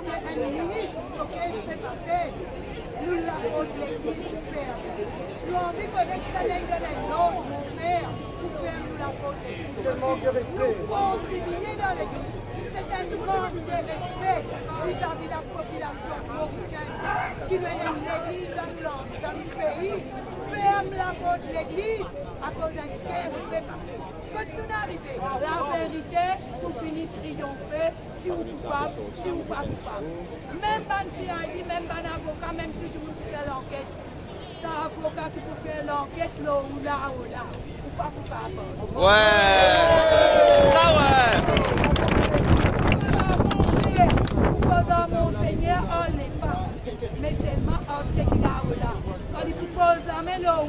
un ministre, ok, je peux passer. Nous l'avons de l'église pour faire. Nous avons envie que ça n'ait que l'autre, mon père, pour faire nous l'avons de l'église. Nous contribuer dans l'église. C'est un manque de respect vis-à-vis de la population mauricienne qui nous aime l'église dans le pays. Ferme la porte de l'église à cause d'un caisse de passer. Quand nous arrivons, la vérité, pour finir de triompher, si vous coupable, si vous pas coupable. Même ban CID, même ban avocat, même tout le monde qui fait l'enquête. C'est un avocat qui peut faire l'enquête là ou là ou là. Ou pas coupable. Ouais! Ça ouais! Mon Seigneur, on n'est pas, mais seulement on sait qu'il a là. Quand il propose la main là où